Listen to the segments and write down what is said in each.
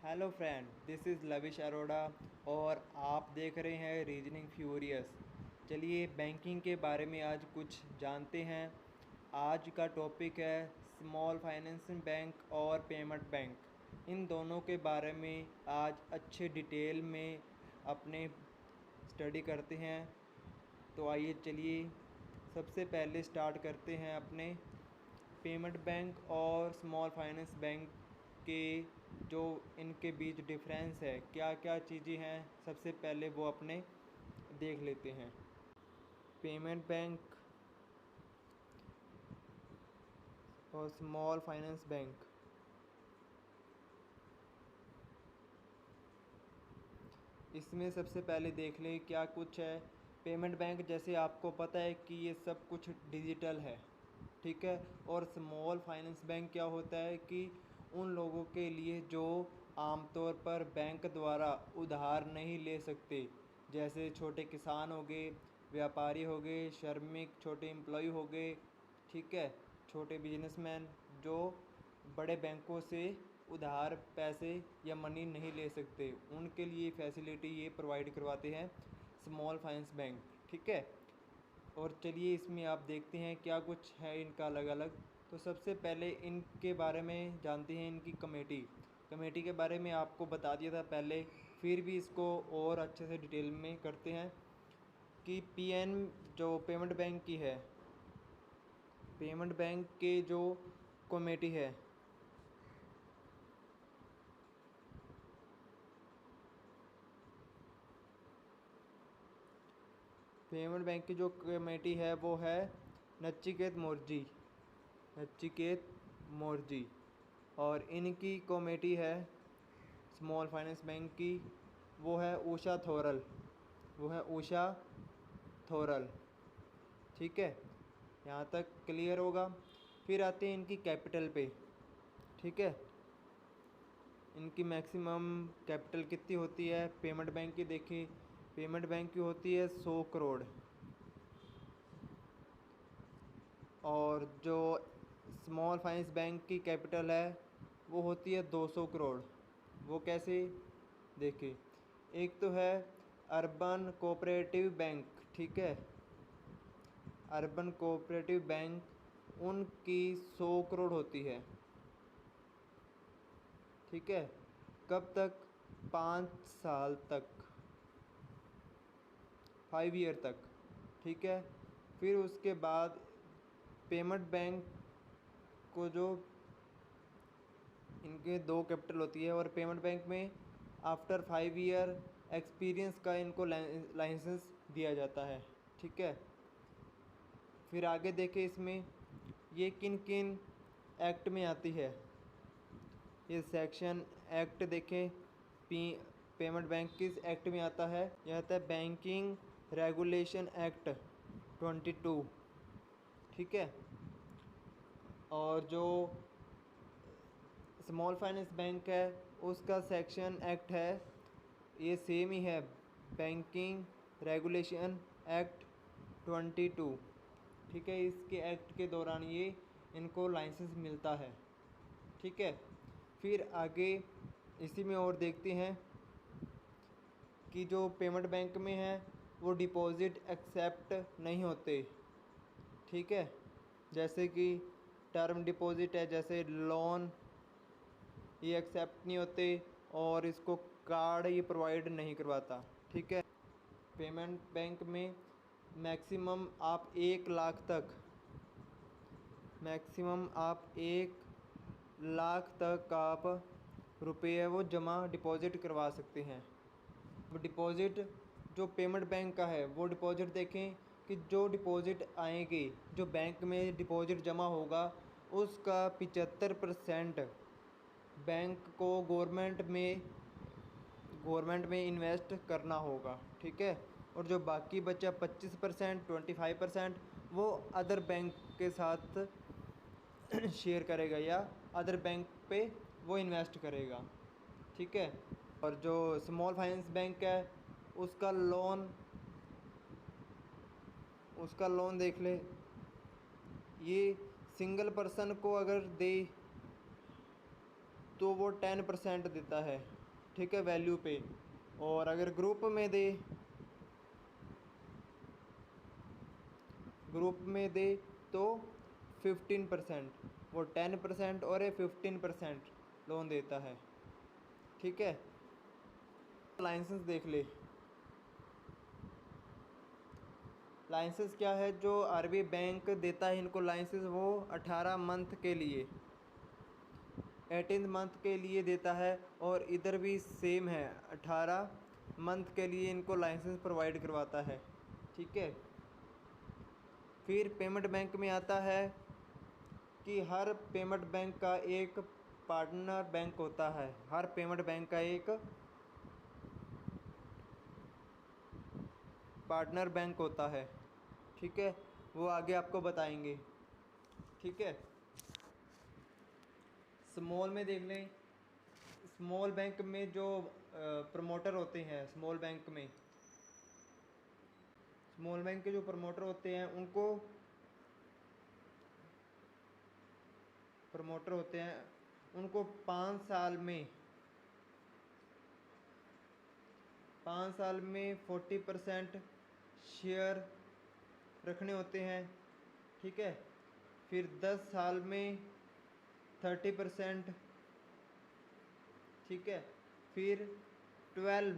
Hello friend, this is lavish Arora और आप देख रहे हैं रीजनिंग फ्यूरियस। चलिए बैंकिंग के बारे में आज कुछ जानते हैं। आज का टॉपिक है स्मॉल फाइनेंस बैंक और पेमेंट बैंक। इन दोनों के बारे में आज अच्छे डिटेल में अपने स्टडी करते हैं। तो आइए चलिए सबसे पहले स्टार्ट करते हैं अपने पेमेंट बैंक और स्मॉल फाइनेंस बैंक के जो इनके बीच डिफरेंस है, क्या क्या चीज़ें हैं, सबसे पहले वो अपने देख लेते हैं। पेमेंट बैंक और स्मॉल फाइनेंस बैंक, इसमें सबसे पहले देख लें क्या कुछ है। पेमेंट बैंक जैसे आपको पता है कि ये सब कुछ डिजिटल है, ठीक है। और स्मॉल फाइनेंस बैंक क्या होता है कि उन लोगों के लिए जो आमतौर पर बैंक द्वारा उधार नहीं ले सकते, जैसे छोटे किसान हो गए, व्यापारी हो गए, श्रमिक, छोटे एम्प्लॉय हो गए, ठीक है, छोटे बिजनेसमैन जो बड़े बैंकों से उधार पैसे या मनी नहीं ले सकते, उनके लिए फैसिलिटी ये प्रोवाइड करवाते हैं स्मॉल फाइनेंस बैंक, ठीक है। और चलिए इसमें आप देखते हैं क्या कुछ है इनका अलग अलग। तो सबसे पहले इनके बारे में जानते हैं, इनकी कमेटी के बारे में आपको बता दिया था पहले, फिर भी इसको और अच्छे से डिटेल में करते हैं कि पीएन जो पेमेंट बैंक की है, पेमेंट बैंक के जो कमेटी है, पेमेंट बैंक की जो कमेटी है वो है नचिकेत मोर्जी। और इनकी कमेटी है स्मॉल फाइनेंस बैंक की, वो है उषा थोरल, ठीक है। यहाँ तक क्लियर होगा। फिर आते हैं इनकी कैपिटल पे, ठीक है। इनकी मैक्सिमम कैपिटल कितनी होती है पेमेंट बैंक की, देखिए पेमेंट बैंक की होती है 100 करोड़, और जो स्मॉल फाइनेंस बैंक की कैपिटल है वो होती है 200 करोड़। वो कैसे, देखिए एक तो है अर्बन कोऑपरेटिव बैंक, ठीक है, अर्बन कोऑपरेटिव बैंक उनकी 100 करोड़ होती है, ठीक है। कब तक, 5 साल तक, 5 ईयर तक, ठीक है। फिर उसके बाद पेमेंट बैंक को जो इनके 2 कैपिटल होती है, और पेमेंट बैंक में आफ्टर 5 ईयर एक्सपीरियंस का इनको लाइसेंस दिया जाता है, ठीक है। फिर आगे देखें इसमें ये किन किन एक्ट में आती है, ये सेक्शन एक्ट देखें, पेमेंट बैंक किस एक्ट में आता है, यह आता है बैंकिंग रेगुलेशन एक्ट 22, ठीक है। और जो स्मॉल फाइनेंस बैंक है उसका सेक्शन एक्ट है, ये सेम ही है, बैंकिंग रेगुलेशन एक्ट 22, ठीक है। इसके एक्ट के दौरान ये इनको लाइसेंस मिलता है, ठीक है। फिर आगे इसी में और देखते हैं कि जो पेमेंट बैंक में है वो डिपॉज़िट एक्सेप्ट नहीं होते, ठीक है। जैसे कि टर्म डिपॉज़िट है, जैसे लोन, ये एक्सेप्ट नहीं होते, और इसको कार्ड ये प्रोवाइड नहीं करवाता, ठीक है। पेमेंट बैंक में मैक्सिमम आप 1 लाख तक, मैक्सिमम आप 1 लाख तक आप रुपये वो जमा डिपॉज़िट करवा सकते हैं। वो डिपॉज़िट जो पेमेंट बैंक का है वो डिपॉज़िट देखें कि जो डिपॉज़िट आएंगे, जो बैंक में डिपॉज़िट जमा होगा उसका 75% बैंक को गवर्नमेंट में इन्वेस्ट करना होगा, ठीक है। और जो बाकी बचा 25%, 25% वो अदर बैंक के साथ शेयर करेगा या अदर बैंक पे वो इन्वेस्ट करेगा, ठीक है। और जो स्मॉल फाइनेंस बैंक है उसका लोन देख ले, ये सिंगल पर्सन को अगर दे तो वो 10% देता है, ठीक है, वैल्यू पे। और अगर ग्रुप में दे तो 15%, वो 10% और ये 15% लोन देता है, ठीक है। लाइसेंस देख ले। लाइसेंस क्या है, जो आरबीआई बैंक देता है इनको लाइसेंस, वो 18 मंथ के लिए, 18 मंथ के लिए देता है। और इधर भी सेम है, 18 मंथ के लिए इनको लाइसेंस प्रोवाइड करवाता है, ठीक है। फिर पेमेंट बैंक में आता है कि हर पेमेंट बैंक का एक पार्टनर बैंक होता है, हर पेमेंट बैंक का एक पार्टनर बैंक होता है, ठीक है। वो आगे आपको बताएंगे, ठीक है। स्मॉल में देख लें। स्मॉल बैंक में जो प्रमोटर होते हैं, स्मॉल बैंक के जो प्रमोटर होते हैं उनको 5 साल में 40% शेयर रखने होते हैं, ठीक है। फिर 10 साल में 30%, ठीक है। फिर 12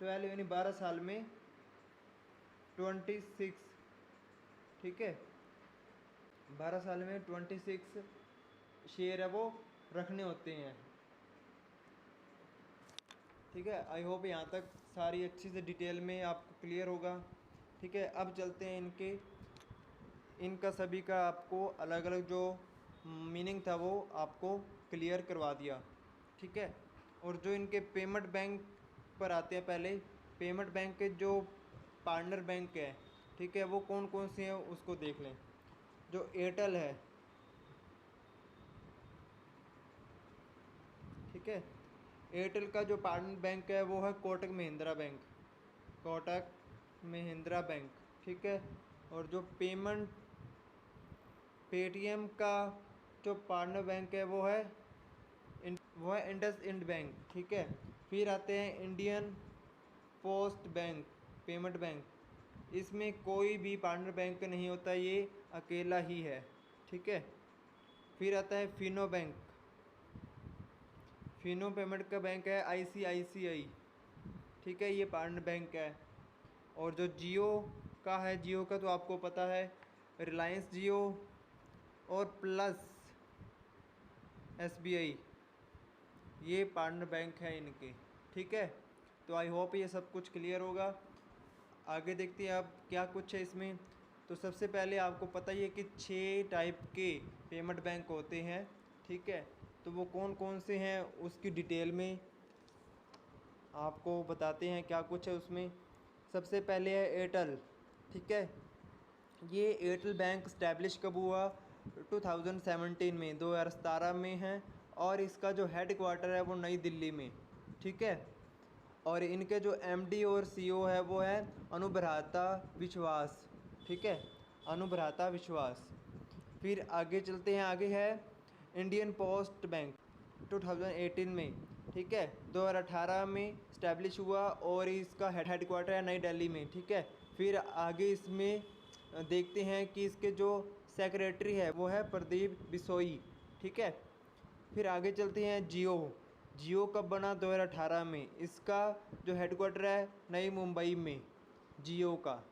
12 यानी 12 साल में 26, ठीक है, 12 साल में 26 शेयर है वो रखने होते हैं, ठीक है। आई होप यहाँ तक सारी अच्छी से डिटेल में आपको क्लियर होगा, ठीक है। अब चलते हैं इनका सभी का आपको अलग अलग जो मीनिंग था वो आपको क्लियर करवा दिया, ठीक है। और जो इनके पेमेंट बैंक पर आते हैं, पहले पेमेंट बैंक के जो पार्टनर बैंक है, ठीक है, वो कौन कौन से हैं उसको देख लें। जो एयरटेल है, ठीक है, एयरटेल का जो पार्टनर बैंक है वो है कोटक महिंद्रा बैंक, ठीक है। और जो पेटीएम का जो पार्टनर बैंक है वो है इंडस इंड बैंक, ठीक है। फिर आते हैं Indian post bank payment bank, इसमें कोई भी पार्टनर बैंक नहीं होता, ये अकेला ही है, ठीक है। फिर आता है फिनो पेमेंट का बैंक है आईसीआईसीआई, ठीक है, ये पार्टनर बैंक है। और जो जियो का तो आपको पता है, रिलायंस जियो और प्लस एसबीआई, ये पार्टनर बैंक है इनके, ठीक है। तो आई होप ये सब कुछ क्लियर होगा। आगे देखते हैं अब क्या कुछ है इसमें। तो सबसे पहले आपको पता ही है कि 6 टाइप के पेमेंट बैंक होते हैं, ठीक है। तो वो कौन कौन से हैं उसकी डिटेल में आपको बताते हैं क्या कुछ है उसमें। सबसे पहले है एयरटेल, ठीक है। ये एयरटेल बैंक इस्टेब्लिश कब हुआ, 2017 में, 2017 में है। और इसका जो हेड क्वार्टर है वो नई दिल्ली में, ठीक है। और इनके जो एमडी और सीईओ है वो है अनुब्रता विश्वास, ठीक है, अनुब्रता विश्वास। फिर आगे चलते हैं, आगे है इंडियन पोस्ट बैंक, 2018 में, ठीक है, 2018 में इस्टेब्लिश हुआ और इसका हेड क्वार्टर है नई दिल्ली में, ठीक है। फिर आगे इसमें देखते हैं कि इसके जो सेक्रेटरी है वो है प्रदीप बिसोई, ठीक है। फिर आगे चलते हैं जियो कब बना, 2018 में। इसका जो हेडक्वार्टर है नई मुंबई में, जियो का,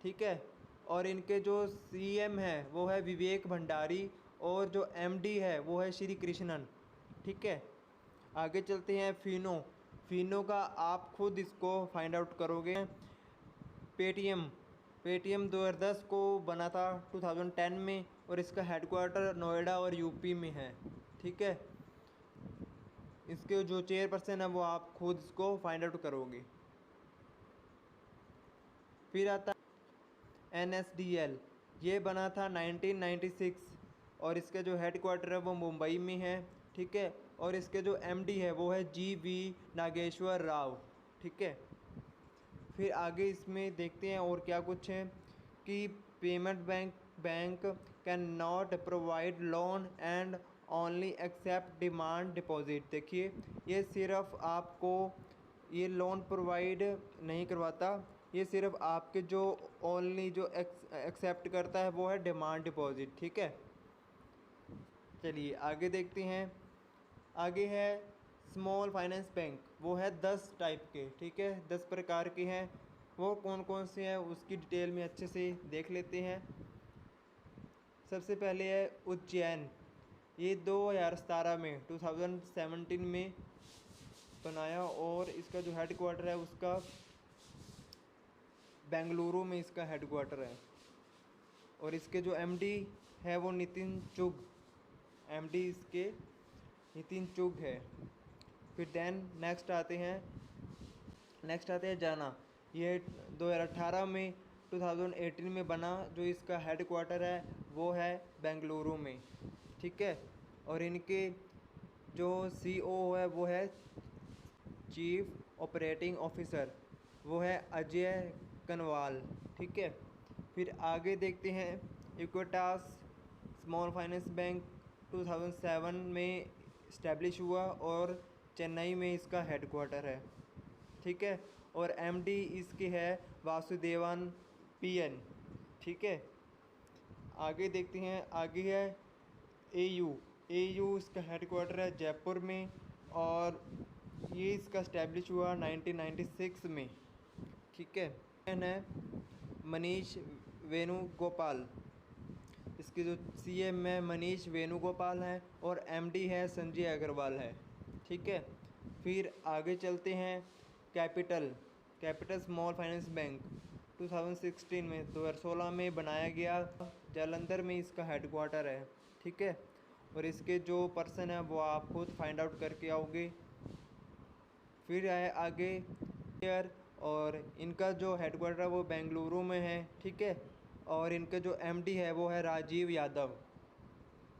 ठीक है। और इनके जो सीएम है वो है विवेक भंडारी और जो एमडी है वो है श्री कृष्णन, ठीक है। आगे चलते हैं फिनो का आप खुद इसको फाइंड आउट करोगे। पेटीएम 2010 को बना था, 2010 में, और इसका हेडक्वार्टर नोएडा और यूपी में है, ठीक है। इसके जो चेयरपर्सन है वो आप खुद इसको फाइंड आउट करोगे। फिर आता NSDL, ये बना था 1996 और इसका जो हेडक्वार्टर है वो मुंबई में है, ठीक है। और इसके जो एमडी है वो है GV नागेश्वर राव, ठीक है। फिर आगे इसमें देखते हैं और क्या कुछ है कि payment bank can not provide loan and only accept demand deposit. देखिए ये सिर्फ आपको ये लोन प्रोवाइड नहीं करवाता, ये सिर्फ आपके जो ओनली जो एक्सेप्ट करता है वो है डिमांड डिपॉजिट। ठीक है, चलिए आगे देखते हैं। आगे है स्मॉल फाइनेंस बैंक, वो है 10 टाइप के। ठीक है, 10 प्रकार के हैं। वो कौन कौन से हैं उसकी डिटेल में अच्छे से देख लेते हैं। सबसे पहले है उज्जैन, ये 2017 में 2017 में बनाया और इसका जो हेड क्वार्टर है उसका बेंगलुरु में इसका हेड क्वार्टर है। और इसके जो एमडी है वो नितिन चुग, एमडी इसके नितिन चुग है। फिर नेक्स्ट आते हैं जाना, ये 2018 में 2018 में बना। जो इसका हेड क्वार्टर है वो है बेंगलुरु में। ठीक है, और इनके जो सीईओ है वो है चीफ ऑपरेटिंग ऑफिसर, वो है अजय कनवाल। ठीक है, फिर आगे देखते हैं इक्विटास स्मॉल फाइनेंस बैंक 2007 में इस्टेब्लिश हुआ और चेन्नई में इसका हेड क्वार्टर है। ठीक है, और एमडी इसके है वासुदेवन पीएन। ठीक है, आगे देखते हैं। आगे है एयू इसका हेड क्वार्टर है जयपुर में और ये इसका इस्टेब्लिश हुआ 1996 में। ठीक है, मनीष वेणुगोपाल, इसके जो सीएम है मनीष वेणुगोपाल हैं और एमडी है संजय अग्रवाल है। ठीक है, फिर आगे चलते हैं। कैपिटल स्मॉल फाइनेंस बैंक 2016 में 2016 में बनाया गया, जालंधर में इसका हेड क्वार्टर है। ठीक है, और इसके जो पर्सन है वो आप खुद फाइंड आउट करके आओगे। फिर आए आगे और इनका जो हेड क्वार्टर है वो बेंगलुरु में है। ठीक है, और इनका जो एमडी है वो है राजीव यादव।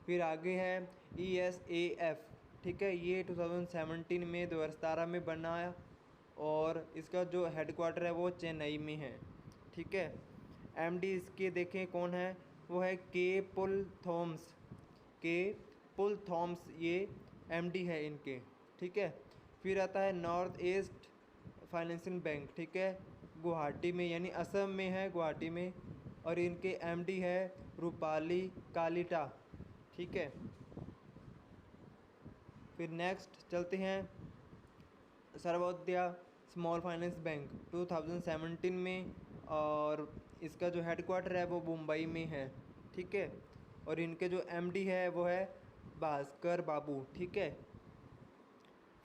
फिर आगे है ESAF। ठीक है, ये 2017 में 2017 में बनाया और इसका जो हेड क्वार्टर है वो चेन्नई में है। ठीक है, एमडी इसके देखें कौन है, वो है के पुल थॉम्स, ये एमडी है इनके। ठीक है, फिर आता है नॉर्थ ईस्ट फाइनेंशियल बैंक। ठीक है, गुवाहाटी में यानी असम में है, गुवाहाटी में, और इनके एमडी है रूपाली कालिटा। ठीक है, फिर नेक्स्ट चलते हैं सर्वोदया स्मॉल फाइनेंस बैंक 2017 में और इसका जो हेड क्वार्टर है वो मुंबई में है। ठीक है, और इनके जो एमडी है वो है भास्कर बाबू। ठीक है,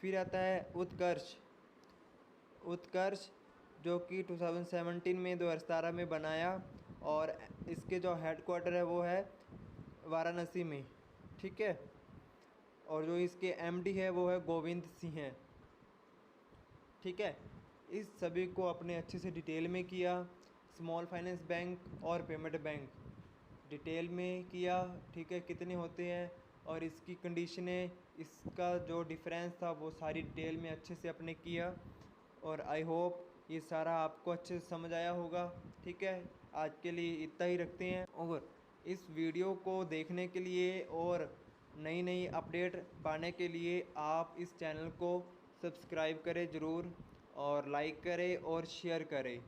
फिर आता है उत्कर्ष जो कि 2017 में 2017 में बनाया और इसके जो हेड क्वार्टर है वो है वाराणसी में। ठीक है, और जो इसके एमडी है वो है गोविंद सिंह हैं। ठीक है, इस सभी को अपने अच्छे से डिटेल में किया, स्मॉल फाइनेंस बैंक और पेमेंट बैंक डिटेल में किया। ठीक है, कितने होते हैं और इसकी कंडीशनें, इसका जो डिफरेंस था वो सारी डिटेल में अच्छे से अपने किया और आई होप ये सारा आपको अच्छे से समझ आया होगा। ठीक है, आज के लिए इतना ही रखते हैं और इस वीडियो को देखने के लिए और नई नई अपडेट पाने के लिए आप इस चैनल को सब्सक्राइब करें ज़रूर और लाइक करें और शेयर करें।